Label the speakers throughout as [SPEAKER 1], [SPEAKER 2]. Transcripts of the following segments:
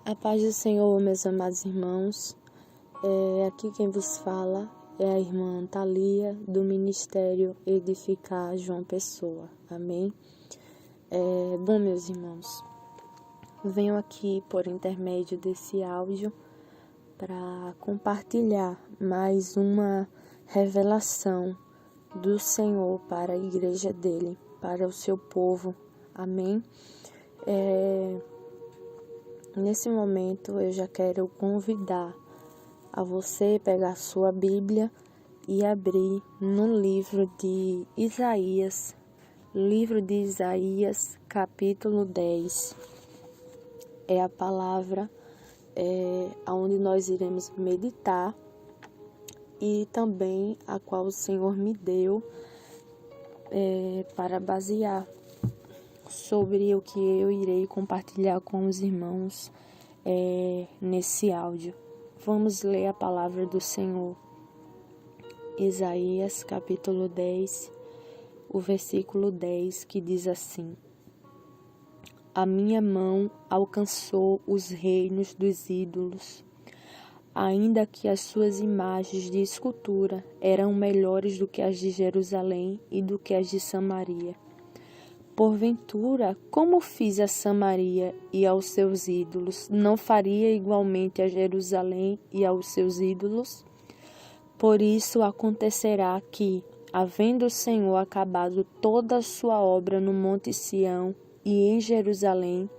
[SPEAKER 1] A paz do Senhor, meus amados irmãos. Aqui quem vos fala é a irmã Thalia, do Ministério Edificar João Pessoa. Amém? Bom, meus irmãos, venho aqui por intermédio desse áudio para compartilhar mais uma revelação do Senhor para a igreja dele, para o seu povo. Amém? Nesse momento eu já quero convidar a você pegar sua Bíblia e abrir no livro de Isaías, capítulo 10. É a palavra onde nós iremos meditar e também a qual o Senhor me deu para basear sobre o que eu irei compartilhar com os irmãos nesse áudio. Vamos ler a palavra do Senhor. Isaías capítulo 10, o versículo 10, que diz assim: A minha mão alcançou os reinos dos ídolos, ainda que as suas imagens de escultura eram melhores do que as de Jerusalém e do que as de Samaria. Porventura, como fiz a Samaria e aos seus ídolos, não faria igualmente a Jerusalém e aos seus ídolos? Por isso acontecerá que, havendo o Senhor acabado toda a sua obra no Monte Sião e em Jerusalém,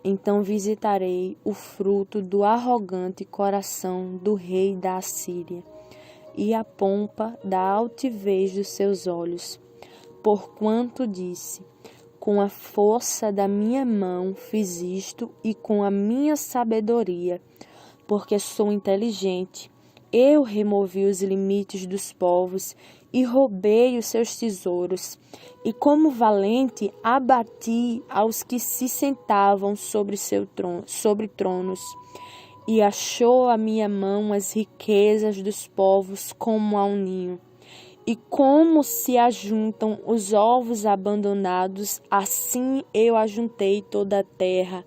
[SPEAKER 1] então visitarei o fruto do arrogante coração do rei da Assíria e a pompa da altivez dos seus olhos. Porquanto disse: com a força da minha mão fiz isto e com a minha sabedoria, porque sou inteligente. Eu removi os limites dos povos e roubei os seus tesouros. E como valente abati aos que se sentavam sobre tronos. E achou a minha mão as riquezas dos povos como a um ninho. E como se ajuntam os ovos abandonados, assim eu ajuntei toda a terra,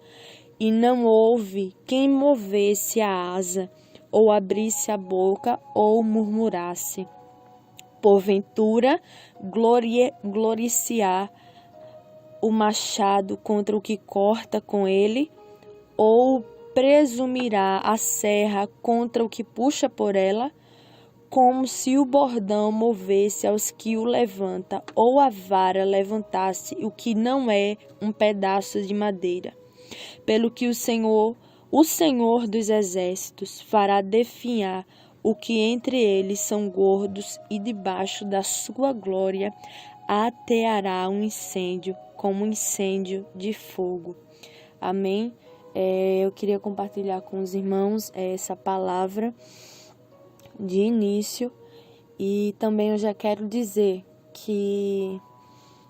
[SPEAKER 1] e não houve quem movesse a asa, ou abrisse a boca, ou murmurasse. Porventura, gloriar o machado contra o que corta com ele, ou presumirá a serra contra o que puxa por ela? Como se o bordão movesse aos que o levanta, ou a vara levantasse o que não é um pedaço de madeira. Pelo que o Senhor dos exércitos, fará definhar o que entre eles são gordos, e debaixo da sua glória ateará um incêndio, como um incêndio de fogo. Amém? Eu queria compartilhar com os irmãos essa palavra de início, e também eu já quero dizer que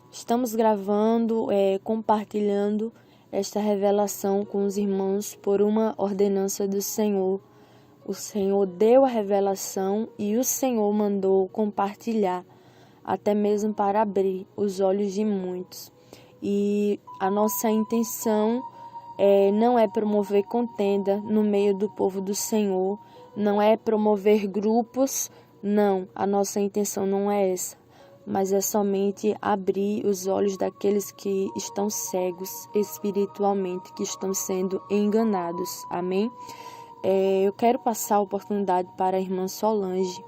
[SPEAKER 1] estamos gravando, compartilhando esta revelação com os irmãos por uma ordenança do Senhor. O Senhor deu a revelação e o Senhor mandou compartilhar, até mesmo para abrir os olhos de muitos. E a nossa intenção não é promover contenda no meio do povo do Senhor, não é promover grupos, não, a nossa intenção não é essa, mas é somente abrir os olhos daqueles que estão cegos espiritualmente, que estão sendo enganados, amém? Eu quero passar a oportunidade para a irmã Solange,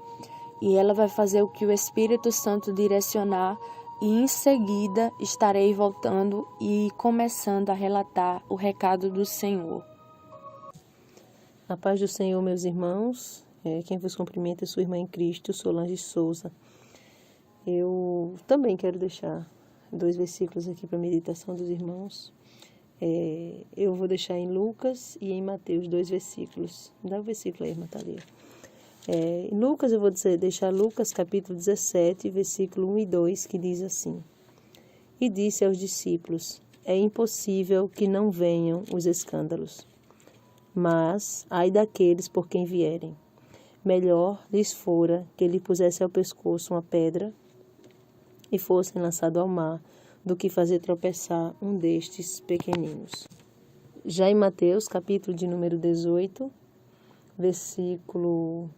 [SPEAKER 1] e ela vai fazer o que o Espírito Santo direcionar, e em seguida estarei voltando e começando a relatar o recado do Senhor.
[SPEAKER 2] A paz do Senhor, meus irmãos. Quem vos cumprimenta é sua irmã em Cristo, Solange Souza. Eu também quero deixar 2 versículos aqui para a meditação dos irmãos. Eu vou deixar em Lucas e em Mateus 2 versículos. Dá o versículo aí, irmã Thalia. Em Lucas, eu vou deixar Lucas capítulo 17, versículo 1 e 2, que diz assim: E disse aos discípulos: É impossível que não venham os escândalos, mas ai daqueles por quem vierem. Melhor lhes fora que lhe pusesse ao pescoço uma pedra e fossem lançados ao mar, do que fazer tropeçar um destes pequeninos. Já em Mateus, capítulo de número 18, versículo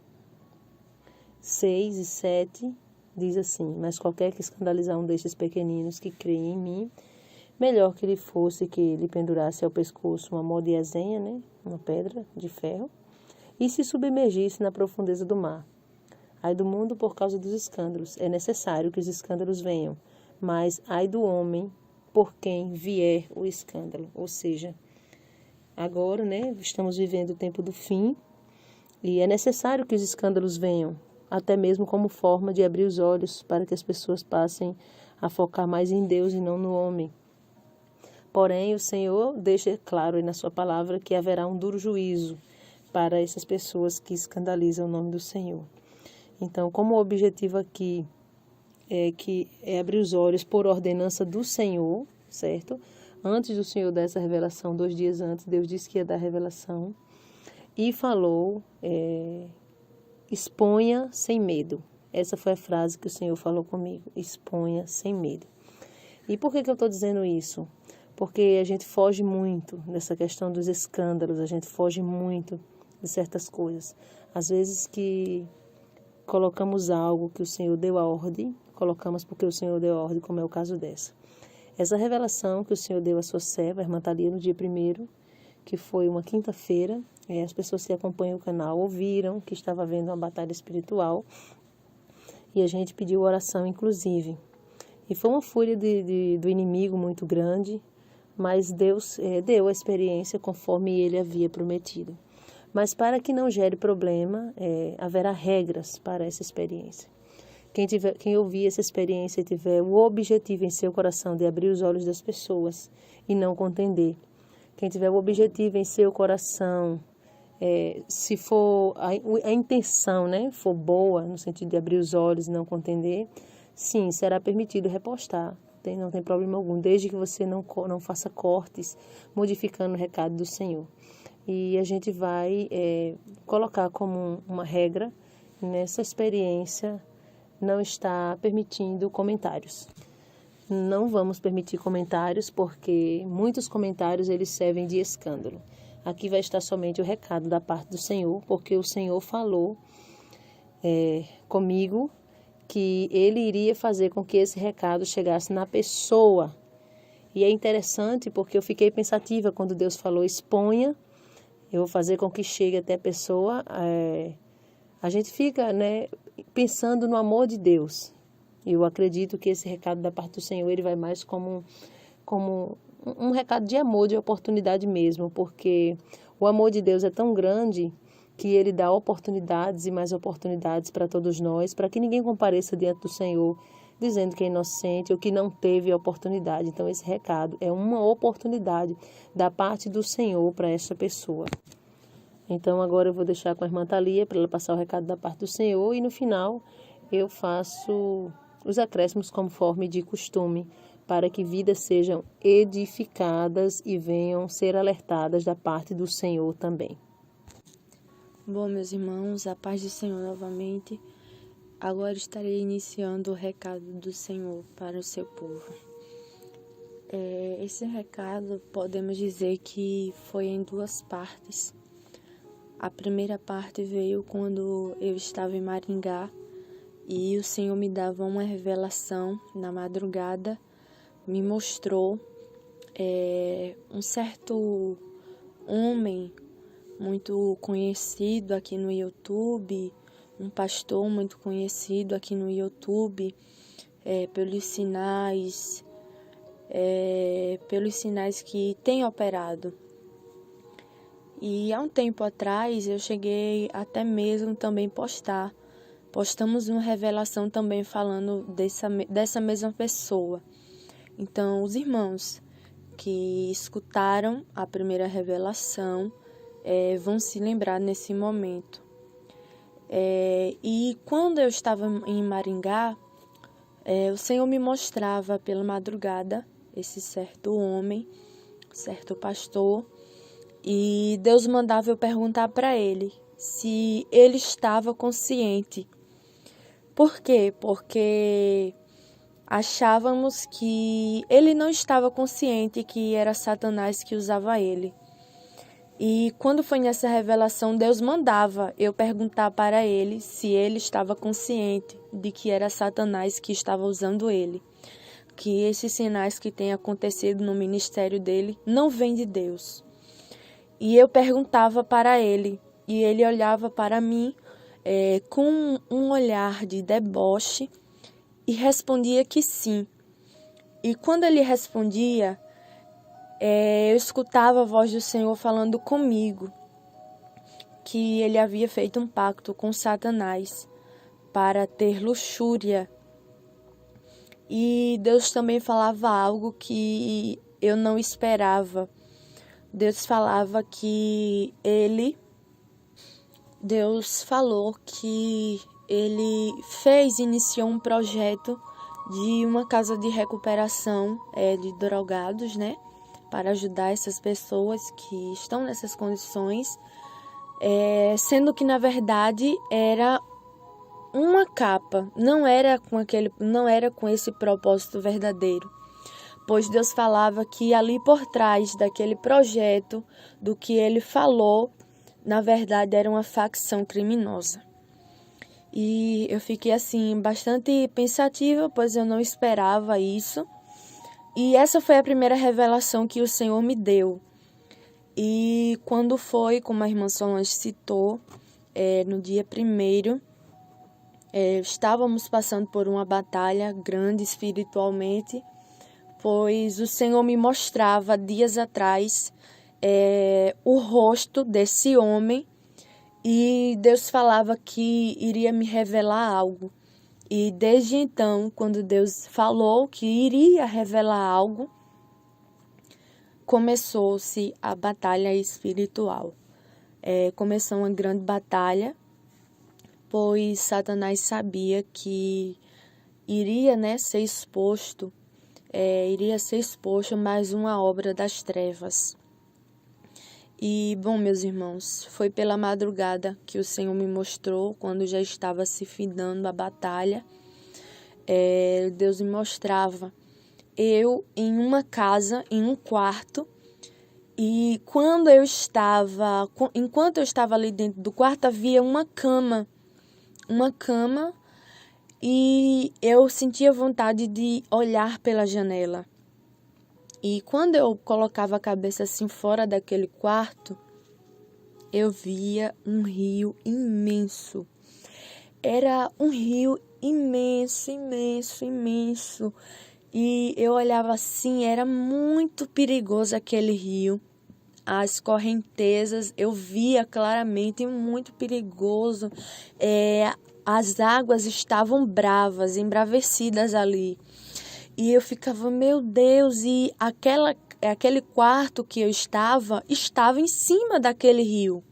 [SPEAKER 2] 6 e 7, diz assim: Mas qualquer que escandalizar um destes pequeninos que creem em mim, melhor que ele fosse que ele pendurasse ao pescoço uma mó de ezenha, né, uma pedra de ferro, e se submergisse na profundeza do mar. Ai do mundo por causa dos escândalos. É necessário que os escândalos venham, mas ai do homem por quem vier o escândalo. Ou seja, agora, né, estamos vivendo o tempo do fim e é necessário que os escândalos venham, até mesmo como forma de abrir os olhos para que as pessoas passem a focar mais em Deus e não no homem. Porém, o Senhor deixa claro aí na sua palavra que haverá um duro juízo para essas pessoas que escandalizam o nome do Senhor. Então, como o objetivo aqui é abrir os olhos por ordenança do Senhor, certo? Antes do Senhor dar essa revelação, 2 dias antes, Deus disse que ia dar a revelação e falou, exponha sem medo. Essa foi a frase que o Senhor falou comigo, exponha sem medo. E por que eu estou dizendo isso? Porque a gente foge muito dessa questão dos escândalos, a gente foge muito de certas coisas. Às vezes que colocamos algo que o Senhor deu a ordem, colocamos porque o Senhor deu a ordem, como é o caso dessa. Essa revelação que o Senhor deu à sua serva, a irmã Thalia, no dia 1º, que foi uma quinta-feira, as pessoas que acompanham o canal ouviram que estava havendo uma batalha espiritual e a gente pediu oração, inclusive. E foi uma fúria do inimigo muito grande, mas Deus deu a experiência conforme Ele havia prometido. Mas para que não gere problema, haverá regras para essa experiência. Quem ouvir essa experiência e tiver o objetivo em seu coração de abrir os olhos das pessoas e não contender. Quem tiver o objetivo em seu coração, se for a intenção, né, for boa, no sentido de abrir os olhos e não contender, sim, será permitido repostar. Não tem problema algum, desde que você não faça cortes, modificando o recado do Senhor. E a gente vai colocar como uma regra, nessa experiência, não está permitindo comentários. Não vamos permitir comentários, porque muitos comentários eles servem de escândalo. Aqui vai estar somente o recado da parte do Senhor, porque o Senhor falou comigo que Ele iria fazer com que esse recado chegasse na pessoa. E é interessante porque eu fiquei pensativa quando Deus falou, exponha, eu vou fazer com que chegue até a pessoa. A gente fica, né, pensando no amor de Deus. Eu acredito que esse recado da parte do Senhor ele vai mais como um recado de amor, de oportunidade mesmo, porque o amor de Deus é tão grande que Ele dá oportunidades e mais oportunidades para todos nós, para que ninguém compareça diante do Senhor dizendo que é inocente ou que não teve a oportunidade. Então, esse recado é uma oportunidade da parte do Senhor para essa pessoa. Então, agora eu vou deixar com a irmã Thalia para ela passar o recado da parte do Senhor e no final eu faço os acréscimos conforme de costume, para que vidas sejam edificadas e venham ser alertadas da parte do Senhor também.
[SPEAKER 1] Bom, meus irmãos, a paz do Senhor novamente. Agora estarei iniciando o recado do Senhor para o seu povo. Esse recado podemos dizer que foi em 2 partes. A primeira parte veio quando eu estava em Maringá e o Senhor me dava uma revelação na madrugada, me mostrou um certo homem muito conhecido aqui no YouTube, um pastor muito conhecido aqui no YouTube, pelos sinais que tem operado. E há um tempo atrás eu cheguei até mesmo também postamos uma revelação também falando dessa mesma pessoa. Então, os irmãos que escutaram a primeira revelação vão se lembrar nesse momento. E quando eu estava em Maringá, o Senhor me mostrava pela madrugada esse certo homem, certo pastor, e Deus mandava eu perguntar para ele se ele estava consciente. Por quê? Porque achávamos que ele não estava consciente que era Satanás que usava ele. E quando foi nessa revelação, Deus mandava eu perguntar para ele se ele estava consciente de que era Satanás que estava usando ele. Que esses sinais que têm acontecido no ministério dele não vêm de Deus. E eu perguntava para ele, e ele olhava para mim com um olhar de deboche e respondia que sim. E quando ele respondia, eu escutava a voz do Senhor falando comigo, que ele havia feito um pacto com Satanás para ter luxúria. E Deus também falava algo que eu não esperava. Deus falava que Deus falou que ele iniciou um projeto de uma casa de recuperação de drogados, né? Para ajudar essas pessoas que estão nessas condições, sendo que na verdade era uma capa, não era com esse propósito verdadeiro. Pois Deus falava que ali por trás daquele projeto, do que ele falou, na verdade era uma facção criminosa. E eu fiquei assim bastante pensativa, pois eu não esperava isso. E essa foi a primeira revelação que o Senhor me deu. E quando foi, como a irmã Solange citou, no dia 1º, estávamos passando por uma batalha grande espiritualmente, pois o Senhor me mostrava dias atrás o rosto desse homem e Deus falava que iria me revelar algo. E desde então, quando Deus falou que iria revelar algo, começou-se a batalha espiritual. Começou uma grande batalha, pois Satanás sabia que iria ser exposto mais uma obra das trevas. E, bom, meus irmãos, foi pela madrugada que o Senhor me mostrou, quando já estava se findando a batalha. Deus me mostrava eu em uma casa, em um quarto, e enquanto eu estava ali dentro do quarto, havia uma cama, e eu sentia vontade de olhar pela janela. E quando eu colocava a cabeça assim fora daquele quarto, eu via um rio imenso. Era um rio imenso, imenso, imenso. E eu olhava assim, era muito perigoso aquele rio. As correntezas, eu via claramente, muito perigoso. As águas estavam bravas, embravecidas ali. E eu ficava, meu Deus, e aquele quarto que eu estava em cima daquele rio.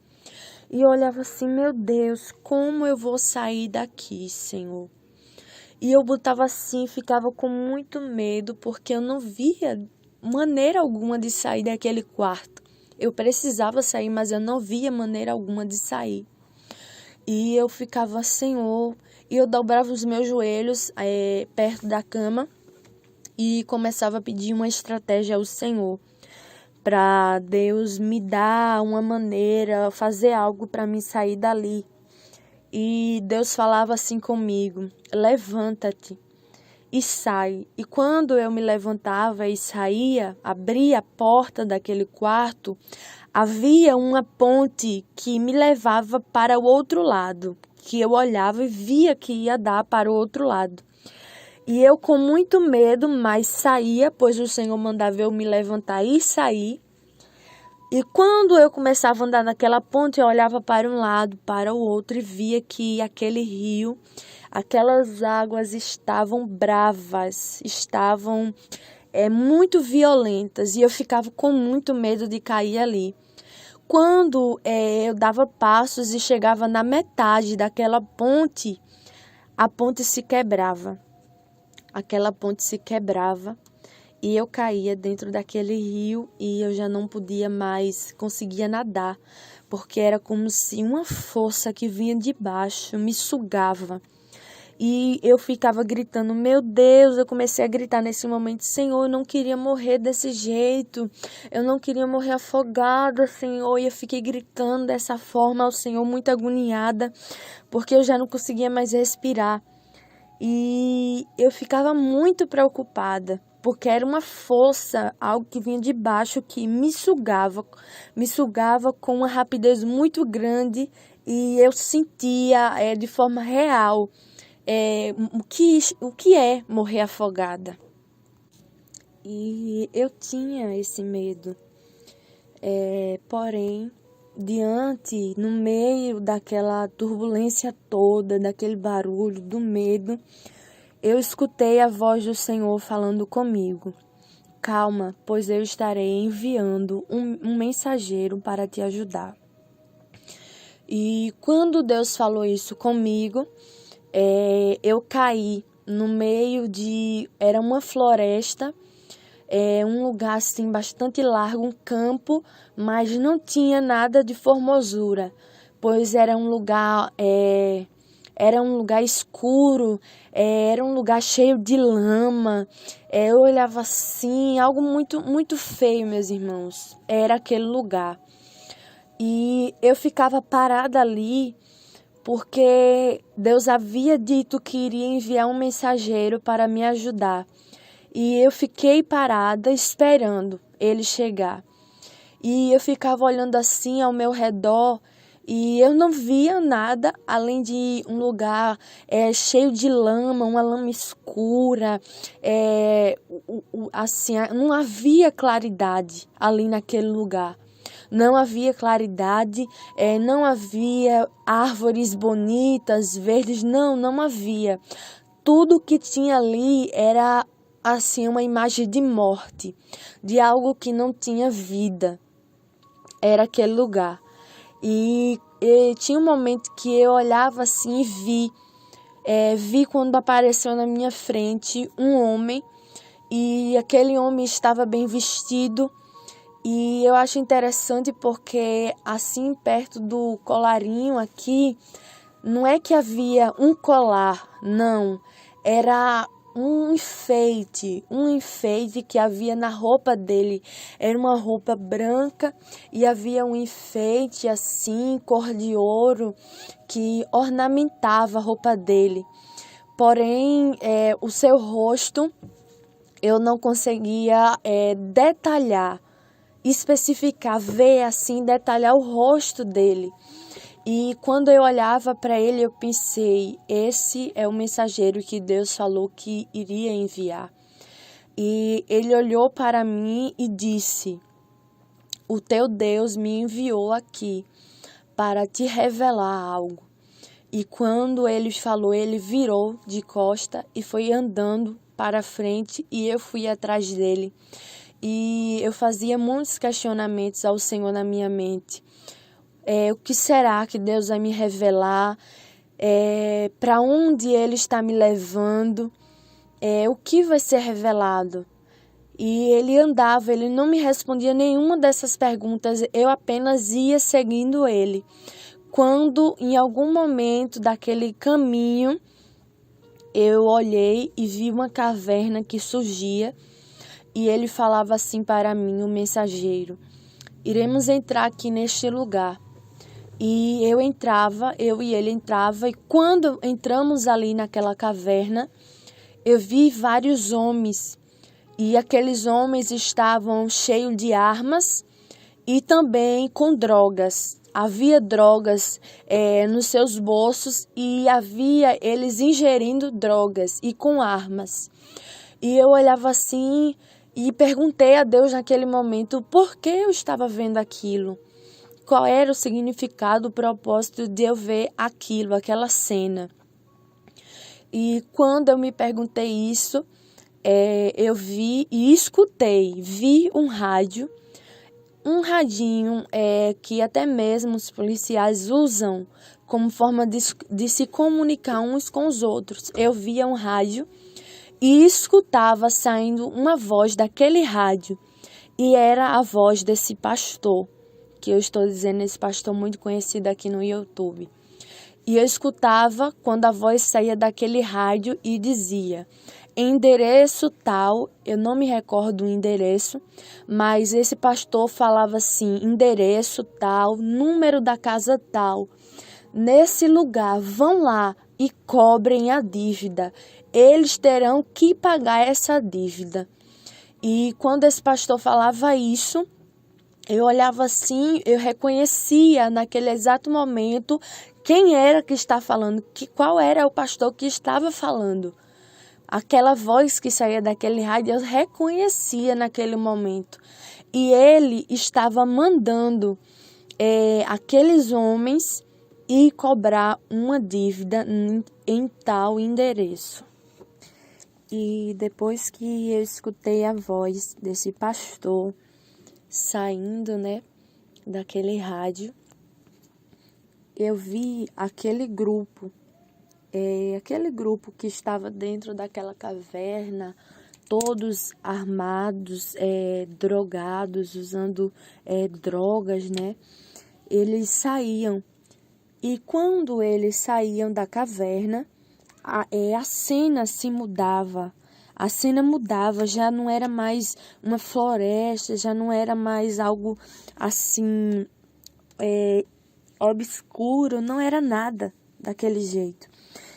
[SPEAKER 1] E eu olhava assim, meu Deus, como eu vou sair daqui, Senhor? E eu botava assim, ficava com muito medo, porque eu não via maneira alguma de sair daquele quarto. Eu precisava sair, mas eu não via maneira alguma de sair. E eu ficava, Senhor, e eu dobrava os meus joelhos perto da cama e começava a pedir uma estratégia ao Senhor, para Deus me dar uma maneira, fazer algo para me sair dali. E Deus falava assim comigo, levanta-te e sai. E quando eu me levantava e saía, abria a porta daquele quarto, havia uma ponte que me levava para o outro lado, que eu olhava e via que ia dar para o outro lado. E eu com muito medo, mas saía, pois o Senhor mandava eu me levantar e sair. E quando eu começava a andar naquela ponte, eu olhava para um lado, para o outro e via que aquele rio, aquelas águas estavam bravas, estavam muito violentas e eu ficava com muito medo de cair ali. Quando eu dava passos e chegava na metade daquela ponte, a ponte se quebrava. Aquela ponte se quebrava e eu caía dentro daquele rio e eu já não podia mais, conseguia nadar, porque era como se uma força que vinha de baixo me sugava. E eu ficava gritando, meu Deus, eu comecei a gritar nesse momento, Senhor, eu não queria morrer desse jeito, eu não queria morrer afogada, Senhor. E eu fiquei gritando dessa forma ao Senhor, muito agoniada, porque eu já não conseguia mais respirar. E eu ficava muito preocupada, porque era uma força, algo que vinha de baixo, que me sugava com uma rapidez muito grande, e eu sentia de forma real o que é morrer afogada. E eu tinha esse medo. Porém, no meio daquela turbulência toda, daquele barulho, do medo, eu escutei a voz do Senhor falando comigo. Calma, pois eu estarei enviando um mensageiro para te ajudar. E quando Deus falou isso comigo, eu caí no meio era uma floresta, um lugar assim bastante largo, um campo, mas não tinha nada de formosura, pois era um lugar escuro, era um lugar cheio de lama. Eu olhava assim, algo muito, muito feio, meus irmãos. Era aquele lugar. E eu ficava parada ali, porque Deus havia dito que iria enviar um mensageiro para me ajudar. E eu fiquei parada esperando ele chegar. E eu ficava olhando assim ao meu redor e eu não via nada além de um lugar cheio de lama, uma lama escura. Assim, não havia claridade ali naquele lugar. Não havia claridade, não havia árvores bonitas, verdes, não havia. Tudo que tinha ali era assim uma imagem de morte, de algo que não tinha vida. Era aquele lugar. E tinha um momento que eu olhava assim e vi quando apareceu na minha frente um homem, e aquele homem estava bem vestido. E eu acho interessante porque assim perto do colarinho aqui, não é que havia um colar, não, era um enfeite que havia na roupa dele. Era uma roupa branca e havia um enfeite assim, cor de ouro, que ornamentava a roupa dele. Porém, o seu rosto eu não conseguia especificar, ver assim, detalhar o rosto dele. E quando eu olhava para ele, eu pensei, esse é o mensageiro que Deus falou que iria enviar. E ele olhou para mim e disse, o teu Deus me enviou aqui para te revelar algo. E quando ele falou, ele virou de costa e foi andando para frente, e eu fui atrás dele. E eu fazia muitos questionamentos ao Senhor na minha mente. O que será que Deus vai me revelar? Para onde Ele está me levando? O que vai ser revelado? E ele andava, ele não me respondia nenhuma dessas perguntas, eu apenas ia seguindo ele. Quando, em algum momento daquele caminho, eu olhei e vi uma caverna que surgia, e ele falava assim para mim, o mensageiro, iremos entrar aqui neste lugar. E eu e ele entrava, e quando entramos ali naquela caverna, eu vi vários homens, e aqueles homens estavam cheios de armas e também com drogas. Havia drogas nos seus bolsos, e havia eles ingerindo drogas e com armas. E eu olhava assim e perguntei a Deus naquele momento por que eu estava vendo aquilo. Qual era o significado, o propósito de eu ver aquilo, aquela cena. E quando eu me perguntei isso, eu vi e escutei, vi um rádio, um radinho que até mesmo os policiais usam como forma de se comunicar uns com os outros. Eu via um rádio e escutava saindo uma voz daquele rádio, e era a voz desse pastor, que eu estou dizendo, esse pastor muito conhecido aqui no YouTube. E eu escutava quando a voz saía daquele rádio e dizia: endereço tal, eu não me recordo o endereço, mas esse pastor falava assim: endereço tal, número da casa tal, nesse lugar, vão lá e cobrem a dívida, eles terão que pagar essa dívida. E quando esse pastor falava isso, eu olhava assim, eu reconhecia naquele exato momento quem era que está falando, qual era o pastor que estava falando. Aquela voz que saía daquele rádio, eu reconhecia naquele momento. E ele estava mandando aqueles homens ir cobrar uma dívida em tal endereço. E depois que eu escutei a voz desse pastor saindo, daquele rádio, eu vi aquele grupo que estava dentro daquela caverna, todos armados, drogados, usando drogas, Eles saíam. E quando eles saíam da caverna, a cena se mudava. A cena mudava, já não era mais uma floresta, já não era mais algo assim obscuro, não era nada daquele jeito.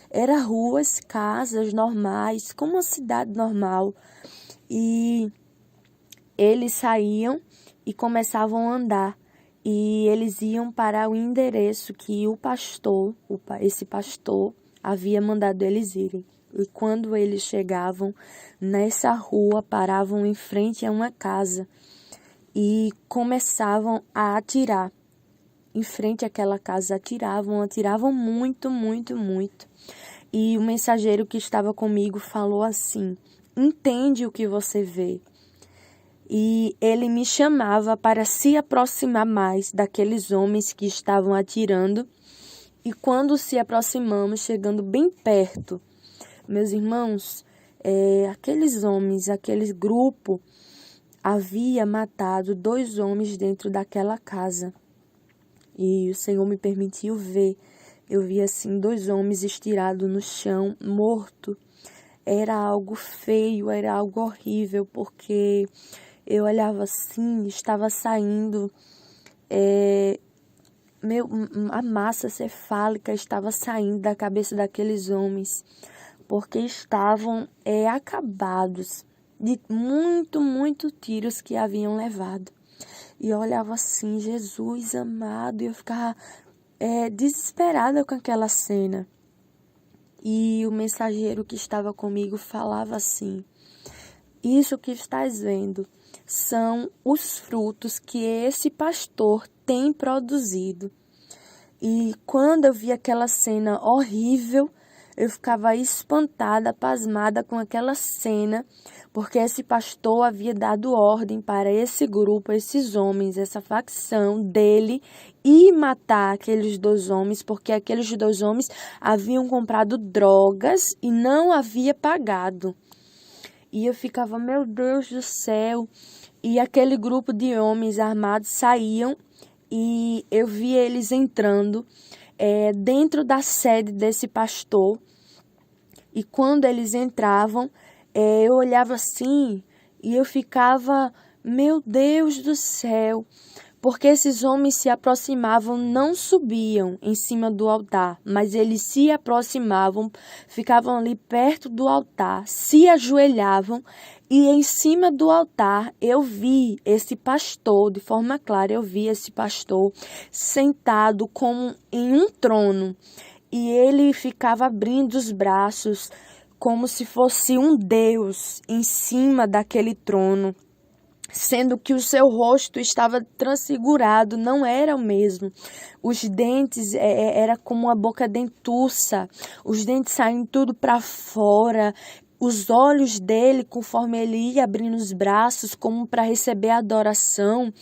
[SPEAKER 1] Era ruas, casas normais, como uma cidade normal. E eles saíam e começavam a andar. E eles iam para o endereço que esse pastor, havia mandado eles irem. E quando eles chegavam nessa rua, paravam em frente a uma casa e começavam a atirar. Em frente àquela casa, atiravam muito, muito, muito. E o mensageiro que estava comigo falou assim: entende o que você vê. E ele me chamava para se aproximar mais daqueles homens que estavam atirando. E quando se aproximamos, chegando bem perto, meus irmãos, aqueles homens, aquele grupo, havia matado 2 homens dentro daquela casa. E o Senhor me permitiu ver. Eu vi assim 2 homens estirados no chão, morto. Era algo feio, era algo horrível, porque eu olhava assim, estava saindo, a massa cefálica estava saindo da cabeça daqueles homens, porque estavam acabados de muito tiros que haviam levado. E eu olhava assim, Jesus amado, e eu ficava desesperada com aquela cena. E o mensageiro que estava comigo falava assim: isso que estás vendo são os frutos que esse pastor tem produzido. E quando eu vi aquela cena horrível, eu ficava espantada, pasmada com aquela cena, porque esse pastor havia dado ordem para esse grupo, esses homens, essa facção dele, ir matar aqueles 2 homens, porque aqueles 2 homens haviam comprado drogas e não havia pagado. E eu ficava, meu Deus do céu. E aquele grupo de homens armados saíam e eu vi eles entrando dentro da sede desse pastor. E quando eles entravam, eu olhava assim e eu ficava, meu Deus do céu, porque esses homens se aproximavam, não subiam em cima do altar, mas eles se aproximavam, ficavam ali perto do altar, se ajoelhavam, e em cima do altar eu vi esse pastor, de forma clara, eu vi esse pastor sentado como em um trono. E ele ficava abrindo os braços como se fosse um Deus em cima daquele trono, sendo que o seu rosto estava transfigurado, não era o mesmo. Os dentes era como uma boca dentuça, os dentes saíam tudo para fora, os olhos dele, conforme ele ia abrindo os braços, como para receber a adoração,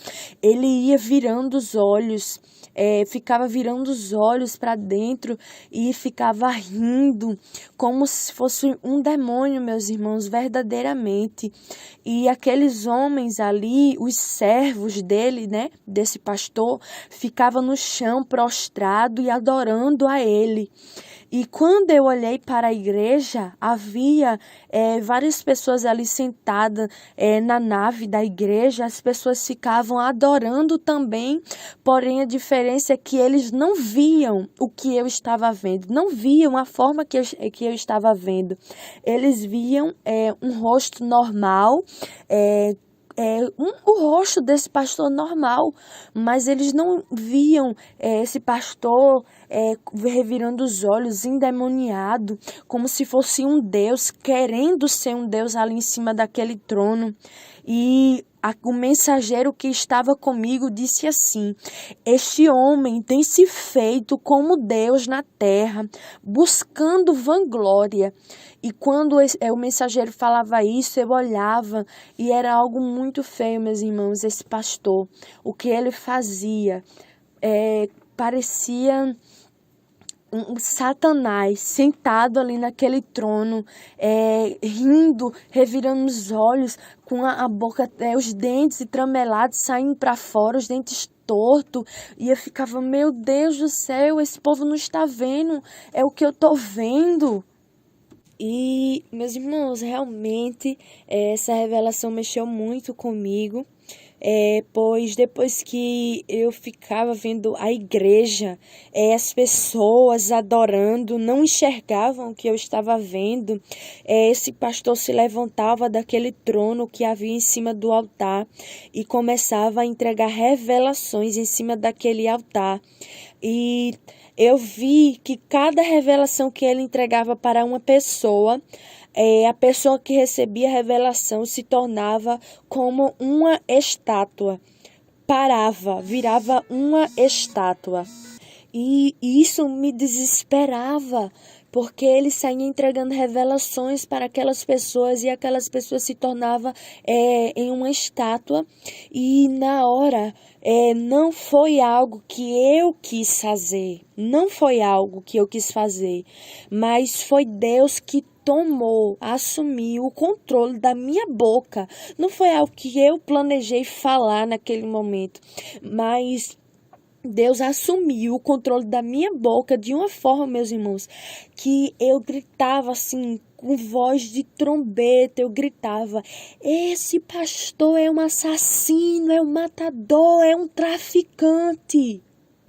[SPEAKER 1] ele ia virando os olhos, ficava virando os olhos para dentro e ficava rindo, como se fosse um demônio, meus irmãos, verdadeiramente. E aqueles homens ali, os servos dele, né, desse pastor, ficavam no chão prostrado e adorando a ele. E quando eu olhei para a igreja, havia várias pessoas ali sentadas na nave da igreja. As pessoas ficavam adorando também, porém a diferença é que eles não viam o que eu estava vendo, não viam a forma que eu estava vendo. Eles viam um rosto normal, o rosto desse pastor normal, mas eles não viam esse pastor revirando os olhos, endemoniado, como se fosse um Deus, querendo ser um Deus ali em cima daquele trono. E o mensageiro que estava comigo disse assim: este homem tem se feito como Deus na terra, buscando vanglória. E quando o mensageiro falava isso, eu olhava e era algo muito feio, meus irmãos, esse pastor. O que ele fazia parecia um Satanás sentado ali naquele trono, rindo, revirando os olhos, com a boca, os dentes entramelados saindo para fora, os dentes tortos. E eu ficava, meu Deus do céu, esse povo não está vendo, é o que eu estou vendo. E, meus irmãos, realmente essa revelação mexeu muito comigo, pois depois que eu ficava vendo a igreja, as pessoas adorando, não enxergavam o que eu estava vendo. Esse pastor se levantava daquele trono que havia em cima do altar e começava a entregar revelações em cima daquele altar. E eu vi que cada revelação que ele entregava para uma pessoa, a pessoa que recebia a revelação se tornava como uma estátua. Parava, virava uma estátua. E isso me desesperava, porque ele saía entregando revelações para aquelas pessoas e aquelas pessoas se tornavam em uma estátua. E na hora, não foi algo que eu quis fazer, não foi algo que eu quis fazer, mas foi Deus que assumiu o controle da minha boca. Não foi algo que eu planejei falar naquele momento, mas Deus assumiu o controle da minha boca de uma forma, meus irmãos, que eu gritava assim, com voz de trombeta, eu gritava: esse pastor é um assassino, é um matador, é um traficante.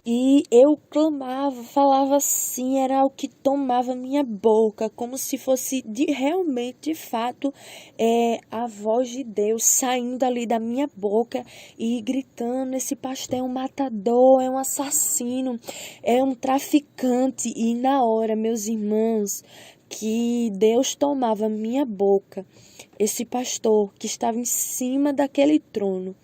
[SPEAKER 1] E eu clamava, falava assim, era o que tomava minha boca, como se fosse realmente, de fato, a voz de Deus saindo ali da minha boca e gritando: esse pastor é um matador, é um assassino, é um traficante. E na hora, meus irmãos, que Deus tomava minha boca, esse pastor que estava em cima daquele trono,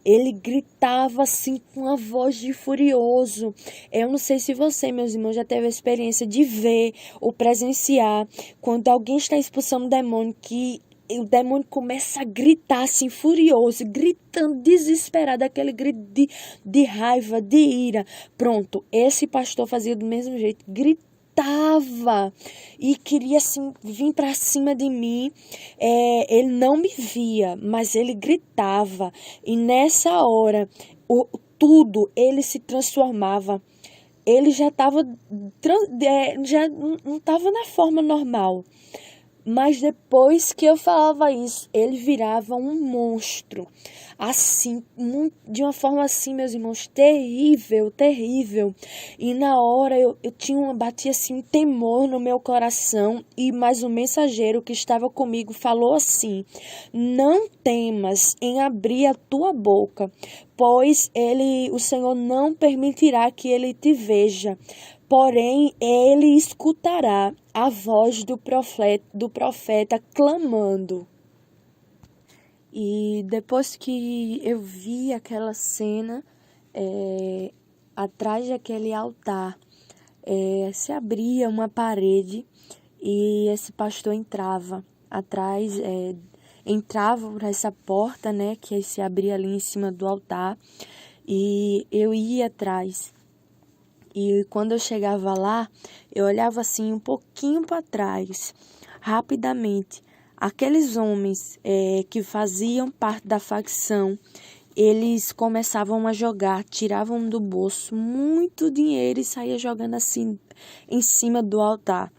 [SPEAKER 1] ele gritava assim com uma voz de furioso. Eu não sei se você, meus irmãos, já teve a experiência de ver ou presenciar quando alguém está expulsando um demônio, que o demônio começa a gritar assim, furioso, gritando, desesperado, aquele grito de raiva, de ira. Pronto, esse pastor fazia do mesmo jeito, gritava e queria assim vir para cima de mim. Ele não me via, mas ele gritava, e nessa hora tudo ele se transformava. Ele já estava já não estava na forma normal. Mas depois que eu falava isso, ele virava um monstro. Assim, de uma forma assim, meus irmãos, terrível, terrível. E na hora eu batia assim um temor no meu coração. E mais um mensageiro que estava comigo falou assim: não temas em abrir a tua boca, pois o Senhor não permitirá que ele te veja. Porém, ele escutará a voz do profeta clamando. E depois que eu vi aquela cena, atrás daquele altar, se abria uma parede e esse pastor entrava atrás, entrava por essa porta, né, que se abria ali em cima do altar, e eu ia atrás. E quando eu chegava lá, eu olhava assim um pouquinho para trás, rapidamente. Aqueles homens que faziam parte da facção, eles começavam a jogar, tiravam do bolso muito dinheiro e saía jogando assim em cima do altar.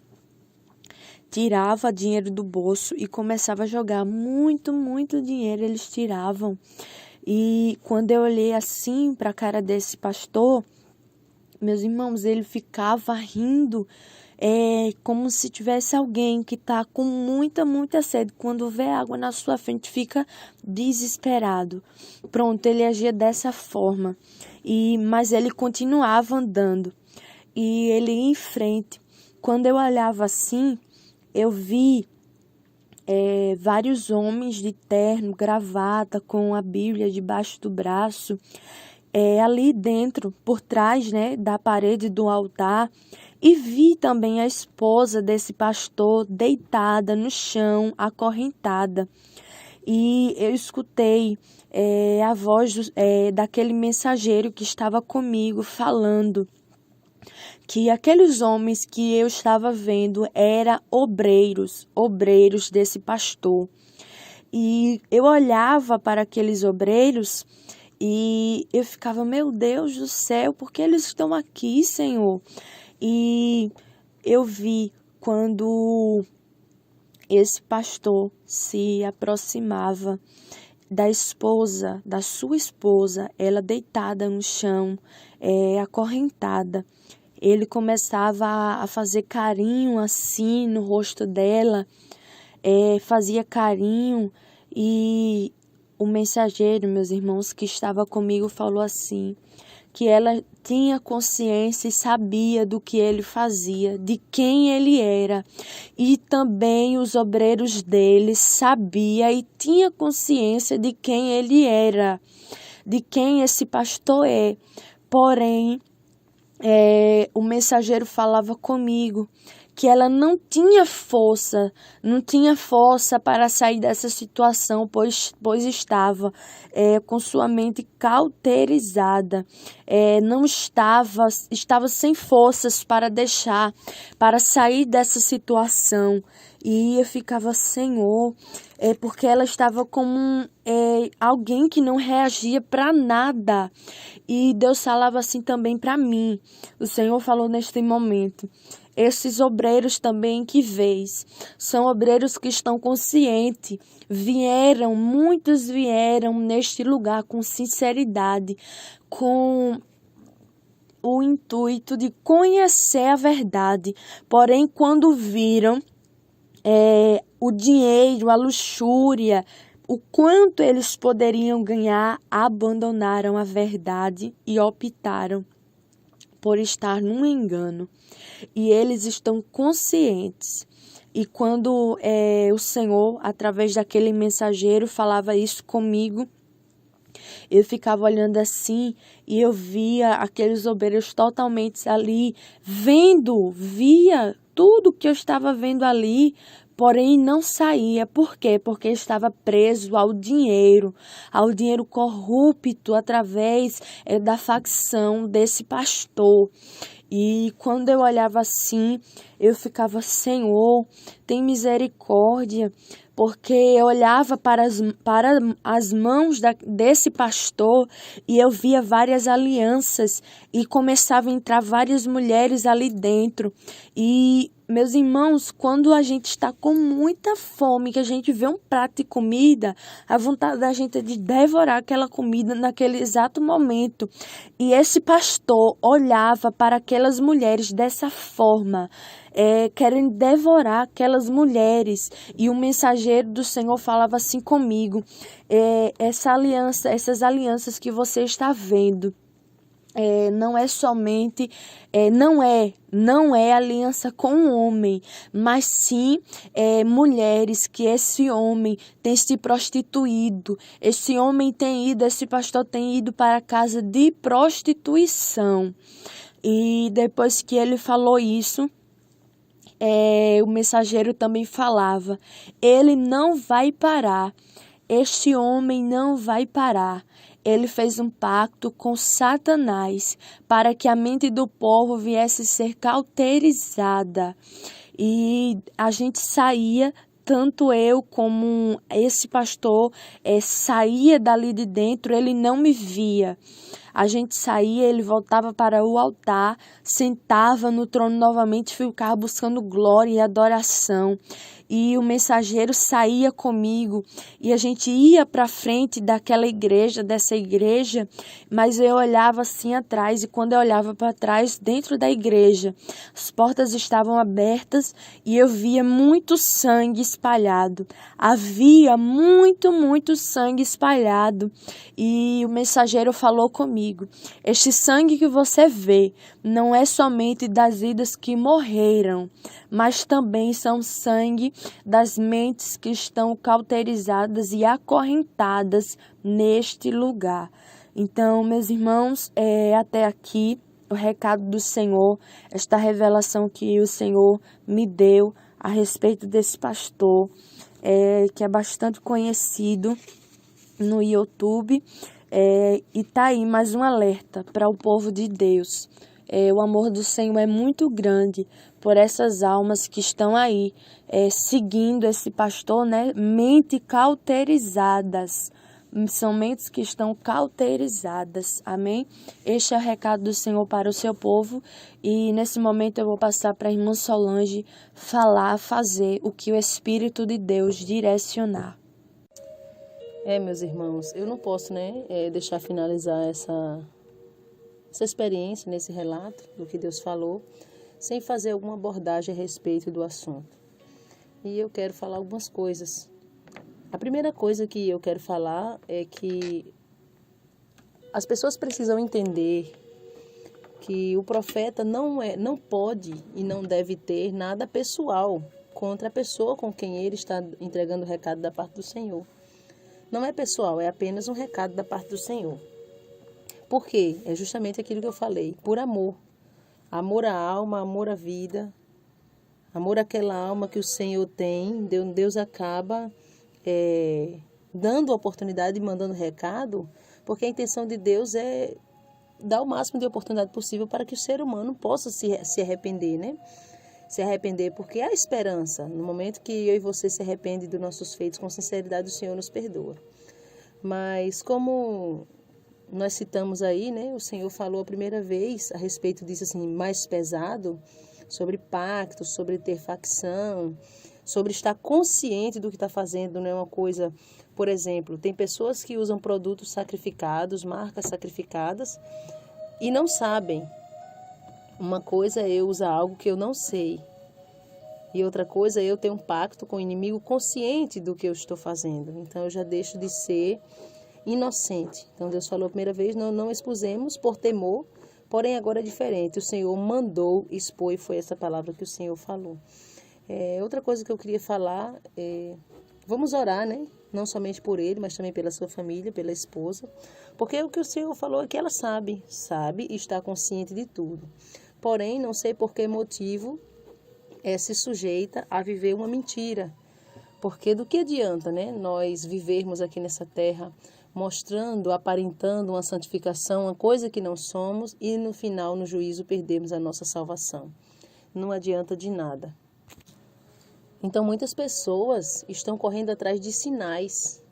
[SPEAKER 1] Tirava dinheiro do bolso e começava a jogar muito, muito dinheiro eles tiravam. E quando eu olhei assim para a cara desse pastor, meus irmãos, ele ficava rindo, como se tivesse alguém que está com muita, muita sede. Quando vê água na sua frente, fica desesperado. Pronto, ele agia dessa forma. Mas ele continuava andando. E ele ia em frente. Quando eu olhava assim, eu vi vários homens de terno, gravata, com a Bíblia debaixo do braço, ali dentro, por trás, né, da parede do altar, e vi também a esposa desse pastor deitada no chão, acorrentada. E eu escutei a voz daquele mensageiro que estava comigo falando que aqueles homens que eu estava vendo eram obreiros desse pastor. E eu olhava para aqueles obreiros e eu ficava, meu Deus do céu, por que eles estão aqui, Senhor? E eu vi quando esse pastor se aproximava da sua esposa, ela deitada no chão, acorrentada. Ele começava a fazer carinho assim no rosto dela, fazia carinho, e o mensageiro, meus irmãos, que estava comigo, falou assim, que ela tinha consciência e sabia do que ele fazia, de quem ele era, e também os obreiros dele sabia e tinha consciência de quem ele era, de quem esse pastor é. Porém, o mensageiro falava comigo que ela não tinha força para sair dessa situação, pois estava com sua mente cauterizada, estava sem forças para sair dessa situação. E eu ficava, Senhor, porque ela estava como alguém que não reagia para nada. E Deus falava assim também para mim. O Senhor falou neste momento. Esses obreiros também que vês, são obreiros que estão conscientes. Muitos vieram neste lugar com sinceridade, com o intuito de conhecer a verdade. Porém, quando viram o dinheiro, a luxúria, o quanto eles poderiam ganhar, abandonaram a verdade e optaram por estar num engano. E eles estão conscientes. E quando o Senhor, através daquele mensageiro, falava isso comigo, eu ficava olhando assim e eu via aqueles obreiros totalmente ali, via tudo que eu estava vendo ali, porém não saía. Por quê? Porque estava preso ao dinheiro corrupto através da facção desse pastor. E quando eu olhava assim, eu ficava, Senhor, tem misericórdia, porque eu olhava para as mãos desse pastor e eu via várias alianças e começava a entrar várias mulheres ali dentro. E, meus irmãos, quando a gente está com muita fome, que a gente vê um prato de comida, a vontade da gente é de devorar aquela comida naquele exato momento. E esse pastor olhava para aquelas mulheres dessa forma, querendo devorar aquelas mulheres. E o mensageiro do Senhor falava assim comigo, essas alianças que você está vendo, não é somente, não é aliança com o homem, mas sim mulheres que esse homem tem se prostituído, esse pastor tem ido para a casa de prostituição. E depois que ele falou isso, o mensageiro também falava: ele não vai parar, este homem não vai parar. Ele fez um pacto com Satanás para que a mente do povo viesse a ser cauterizada. E a gente saía, tanto eu como esse pastor, saía dali de dentro, ele não me via. A gente saía, ele voltava para o altar, sentava no trono novamente, ficava buscando glória e adoração. E o mensageiro saía comigo e a gente ia para frente dessa igreja, mas eu olhava assim atrás, e quando eu olhava para trás, dentro da igreja, as portas estavam abertas e eu via muito sangue espalhado. Havia muito sangue espalhado. E o mensageiro falou comigo: este sangue que você vê não é somente das vidas que morreram, mas também são sangue das mentes que estão cauterizadas e acorrentadas neste lugar. Então, meus irmãos, até aqui o recado do Senhor, esta revelação que o Senhor me deu a respeito desse pastor, que é bastante conhecido no YouTube, e tá aí mais um alerta para o povo de Deus. O amor do Senhor é muito grande por essas almas que estão aí seguindo esse pastor, né? Mente cauterizadas. São mentes que estão cauterizadas. Amém? Este é o recado do Senhor para o seu povo. E nesse momento eu vou passar para a irmã Solange fazer o que o Espírito de Deus direcionar.
[SPEAKER 2] Meus irmãos, eu não posso, deixar finalizar essa experiência, nesse relato do que Deus falou, sem fazer alguma abordagem a respeito do assunto. E eu quero falar algumas coisas. A primeira coisa que eu quero falar é que as pessoas precisam entender que o profeta não pode e não deve ter nada pessoal contra a pessoa com quem ele está entregando o recado da parte do Senhor. Não é pessoal, é apenas um recado da parte do Senhor. Por quê? É justamente aquilo que eu falei, por amor. Amor à alma, amor à vida, amor àquela alma que o Senhor tem. Deus acaba dando a oportunidade e mandando recado, porque a intenção de Deus é dar o máximo de oportunidade possível para que o ser humano possa se arrepender, né? Se arrepender, porque há esperança. No momento que eu e você se arrependem dos nossos feitos com sinceridade, o Senhor nos perdoa. Mas como nós citamos aí, o Senhor falou a primeira vez a respeito disso, assim, mais pesado, sobre pacto, sobre ter facção, sobre estar consciente do que está fazendo, não é uma coisa... Por exemplo, tem pessoas que usam produtos sacrificados, marcas sacrificadas, e não sabem. Uma coisa é eu usar algo que eu não sei, e outra coisa é eu ter um pacto com o inimigo consciente do que eu estou fazendo. Então eu já deixo de ser inocente. Então Deus falou a primeira vez, não expusemos por temor, porém agora é diferente. O Senhor mandou expor e foi essa palavra que o Senhor falou. Outra coisa que eu queria falar vamos orar, não somente por ele, mas também pela sua família, pela esposa, porque o que o Senhor falou é que ela sabe e está consciente de tudo. Porém, não sei por que motivo se sujeita a viver uma mentira. Porque do que adianta, nós vivermos aqui nessa terra mostrando, aparentando uma santificação, uma coisa que não somos, e no final, no juízo, perdemos a nossa salvação. Não adianta de nada. Então, muitas pessoas estão correndo atrás de sinais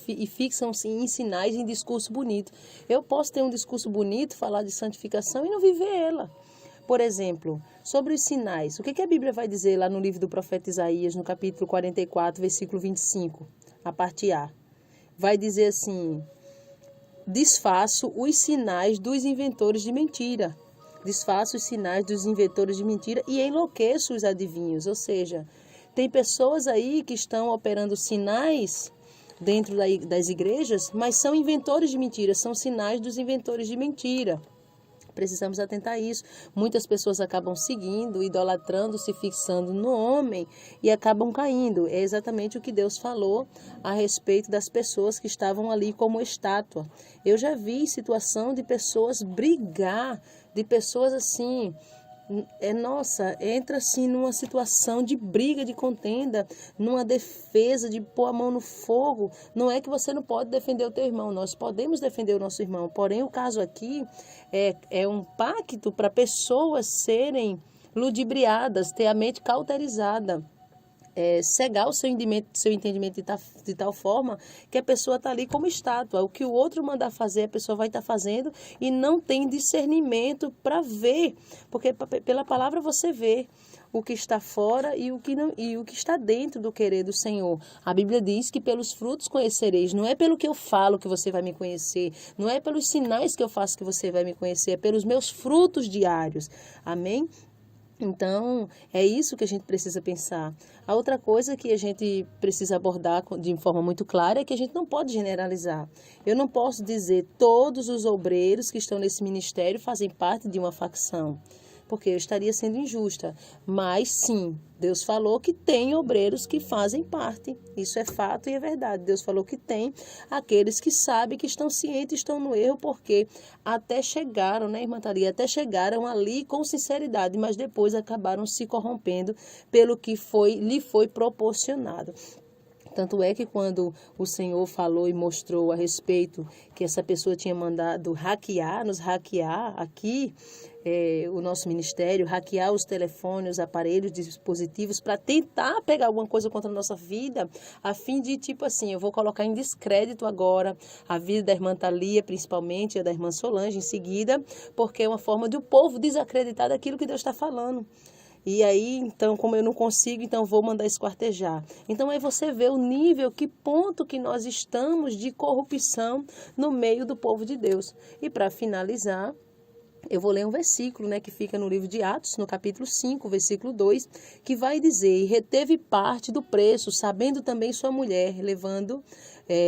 [SPEAKER 2] e fixam-se em sinais, em discurso bonito. Eu posso ter um discurso bonito, falar de santificação e não viver ela. Por exemplo, sobre os sinais, o que a Bíblia vai dizer lá no livro do profeta Isaías, no capítulo 44, versículo 25, a parte A? Vai dizer assim: desfaço os sinais dos inventores de mentira. Desfaço os sinais dos inventores de mentira e enlouqueço os adivinhos. Ou seja, tem pessoas aí que estão operando sinais dentro das igrejas, mas são inventores de mentira, são sinais dos inventores de mentira. Precisamos atentar a isso. Muitas pessoas acabam seguindo, idolatrando, se fixando no homem e acabam caindo. É exatamente o que Deus falou a respeito das pessoas que estavam ali como estátua. Eu já vi situação de pessoas brigar, de pessoas assim, entra assim numa situação de briga, de contenda, numa defesa, de pôr a mão no fogo. Não é que você não pode defender o teu irmão, nós podemos defender o nosso irmão. Porém, o caso aqui é um pacto para pessoas serem ludibriadas, ter a mente cauterizada. Cegar o seu entendimento de tal forma que a pessoa está ali como estátua. O que o outro mandar fazer, a pessoa vai estar fazendo e não tem discernimento para ver. Porque pela palavra você vê o que está fora e o que está dentro do querer do Senhor. A Bíblia diz que pelos frutos conhecereis. Não é pelo que eu falo que você vai me conhecer. Não é pelos sinais que eu faço que você vai me conhecer. É pelos meus frutos diários. Amém? Então, é isso que a gente precisa pensar. A outra coisa que a gente precisa abordar de forma muito clara é que a gente não pode generalizar. Eu não posso dizer todos os obreiros que estão nesse ministério fazem parte de uma facção, porque eu estaria sendo injusta. Mas sim, Deus falou que tem obreiros que fazem parte. Isso é fato e é verdade. Deus falou que tem aqueles que sabem, que estão cientes, estão no erro, porque até chegaram, né, irmã Thalia? Até chegaram ali com sinceridade, mas depois acabaram se corrompendo pelo que lhe foi proporcionado. Tanto é que quando o Senhor falou e mostrou a respeito que essa pessoa tinha mandado nos hackear aqui, o nosso ministério, hackear os telefones, os aparelhos, dispositivos, para tentar pegar alguma coisa contra a nossa vida, a fim de, tipo assim, eu vou colocar em descrédito agora a vida da irmã Thalia, principalmente, a da irmã Solange em seguida, porque é uma forma de o povo desacreditar daquilo que Deus está falando. E aí, então, como eu não consigo, então vou mandar esquartejar. Então, aí você vê o nível, que ponto que nós estamos de corrupção no meio do povo de Deus. E para finalizar, eu vou ler um versículo, né, que fica no livro de Atos, no capítulo 5, versículo 2, que vai dizer: e reteve parte do preço, sabendo também sua mulher, levando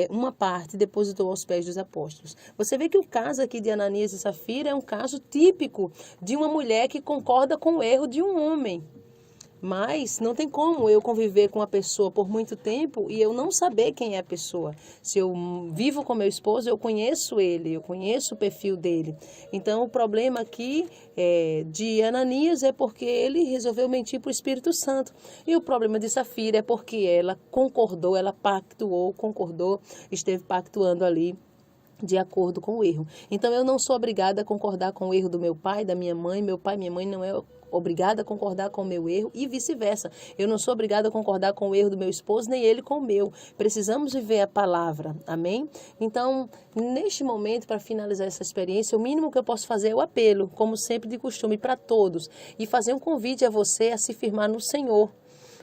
[SPEAKER 2] uma parte, depositou aos pés dos apóstolos. Você vê que o caso aqui de Ananias e Safira é um caso típico de uma mulher que concorda com o erro de um homem. Mas não tem como eu conviver com a pessoa por muito tempo e eu não saber quem é a pessoa. Se eu vivo com meu esposo, eu conheço ele, eu conheço o perfil dele. Então, o problema aqui de Ananias é porque ele resolveu mentir para o Espírito Santo. E o problema de Safira é porque ela concordou, ela concordou, esteve pactuando ali de acordo com o erro. Então, eu não sou obrigada a concordar com o erro do meu pai, da minha mãe. Meu pai e minha mãe não é obrigada a concordar com o meu erro e vice-versa. Eu não sou obrigada a concordar com o erro do meu esposo, nem ele com o meu. Precisamos viver a palavra. Amém? Então, neste momento, para finalizar essa experiência, o mínimo que eu posso fazer é o apelo, como sempre de costume, para todos. E fazer um convite a você a se firmar no Senhor.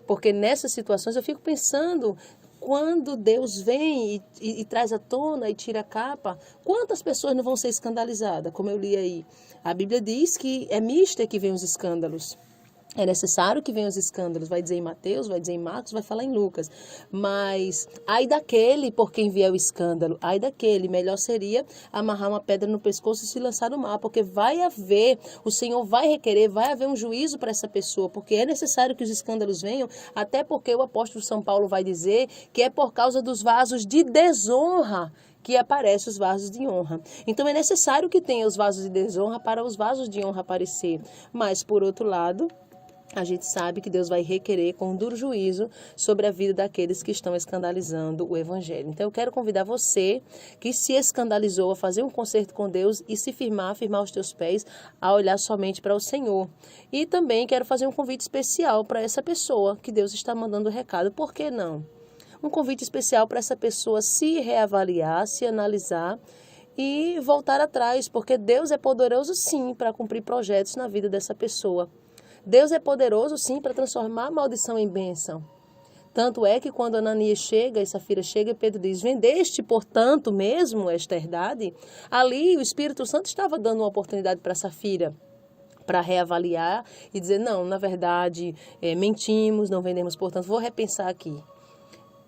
[SPEAKER 2] Porque nessas situações eu fico pensando, quando Deus vem e traz à tona e tira a capa, quantas pessoas não vão ser escandalizadas, como eu li aí? A Bíblia diz que é mista que vem os escândalos. É necessário que venham os escândalos, vai dizer em Mateus, vai dizer em Marcos, vai falar em Lucas. Mas, ai daquele por quem vier o escândalo, ai daquele, melhor seria amarrar uma pedra no pescoço e se lançar no mar, porque vai haver, o Senhor vai requerer, vai haver um juízo para essa pessoa, porque é necessário que os escândalos venham, até porque o apóstolo São Paulo vai dizer que é por causa dos vasos de desonra que aparecem os vasos de honra. Então, é necessário que tenha os vasos de desonra para os vasos de honra aparecer. Mas, por outro lado, a gente sabe que Deus vai requerer com um duro juízo sobre a vida daqueles que estão escandalizando o Evangelho. Então, eu quero convidar você que se escandalizou a fazer um concerto com Deus e se firmar os teus pés, a olhar somente para o Senhor. E também quero fazer um convite especial para essa pessoa que Deus está mandando o recado. Por que não? Um convite especial para essa pessoa se reavaliar, se analisar e voltar atrás, porque Deus é poderoso sim para cumprir projetos na vida dessa pessoa. Deus é poderoso, sim, para transformar a maldição em bênção. Tanto é que quando Ananias chega e Safira chega, Pedro diz: vendeste, portanto, mesmo esta herdade? Ali o Espírito Santo estava dando uma oportunidade para Safira, para reavaliar e dizer: não, na verdade, mentimos, não vendemos, portanto, vou repensar aqui.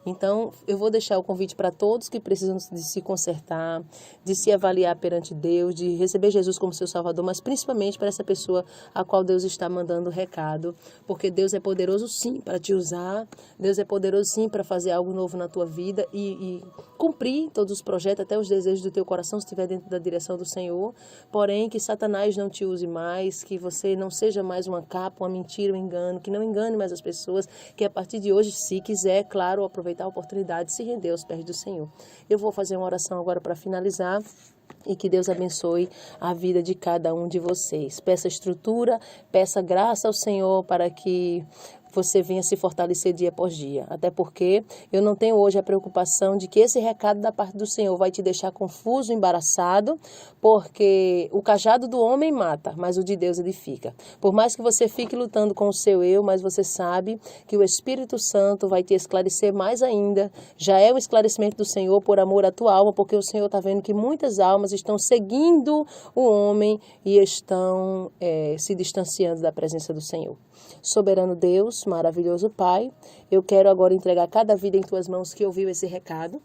[SPEAKER 2] Então, eu vou deixar o convite para todos que precisam de se consertar, de se avaliar perante Deus, de receber Jesus como seu Salvador, mas principalmente para essa pessoa a qual Deus está mandando o recado, porque Deus é poderoso sim para te usar, Deus é poderoso sim para fazer algo novo na tua vida e cumprir todos os projetos, até os desejos do teu coração, se estiver dentro da direção do Senhor. Porém, que Satanás não te use mais, que você não seja mais uma capa, uma mentira, um engano, que não engane mais as pessoas, que a partir de hoje, se quiser, claro, aproveitar a oportunidade, se render aos pés do Senhor. Eu vou fazer uma oração agora para finalizar. E que Deus abençoe a vida de cada um de vocês. Peça estrutura, peça graça ao Senhor para que você venha se fortalecer dia após dia. Até porque eu não tenho hoje a preocupação de que esse recado da parte do Senhor vai te deixar confuso, embaraçado, porque o cajado do homem mata, mas o de Deus edifica. Por mais que você fique lutando com o seu eu, mas você sabe que o Espírito Santo vai te esclarecer mais ainda. Já é um esclarecimento do Senhor por amor à tua alma, porque o Senhor está vendo que muitas almas estão seguindo o homem e estão se distanciando da presença do Senhor. Soberano Deus, maravilhoso Pai, eu quero agora entregar cada vida em tuas mãos que ouviu esse recado.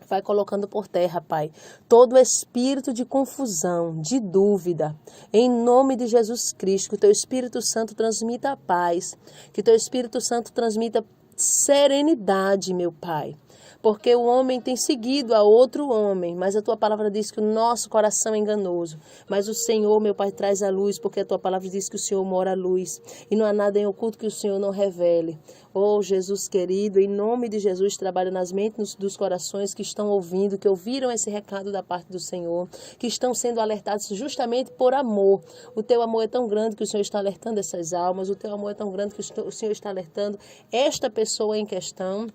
[SPEAKER 2] Vai colocando por terra, Pai, todo espírito de confusão, de dúvida. Em nome de Jesus Cristo, que o Teu Espírito Santo transmita a paz, que o Teu Espírito Santo transmita serenidade, meu Pai. Porque o homem tem seguido a outro homem, mas a Tua palavra diz que o nosso coração é enganoso. Mas o Senhor, meu Pai, traz a luz, porque a Tua palavra diz que o Senhor mora a luz. E não há nada em oculto que o Senhor não revele. Oh, Jesus querido, em nome de Jesus, trabalha nas mentes dos corações que estão ouvindo, que ouviram esse recado da parte do Senhor, que estão sendo alertados justamente por amor. O Teu amor é tão grande que o Senhor está alertando essas almas, o Teu amor é tão grande que o Senhor está alertando esta pessoa em questão,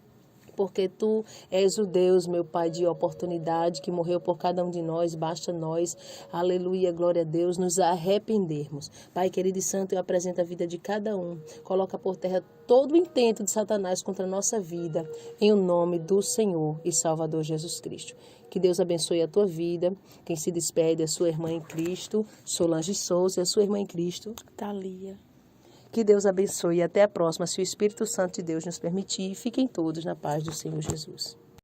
[SPEAKER 2] porque Tu és o Deus, meu Pai, de oportunidade, que morreu por cada um de nós, basta nós, aleluia, glória a Deus, nos arrependermos. Pai querido e santo, eu apresento a vida de cada um, coloca por terra todo o intento de Satanás contra a nossa vida, em o nome do Senhor e Salvador Jesus Cristo. Que Deus abençoe a tua vida. Quem se despede é a sua irmã em Cristo, Solange Souza, e a sua irmã em Cristo,
[SPEAKER 1] Thalia.
[SPEAKER 2] Que Deus abençoe e até a próxima, se o Espírito Santo de Deus nos permitir. Fiquem todos na paz do Senhor Jesus.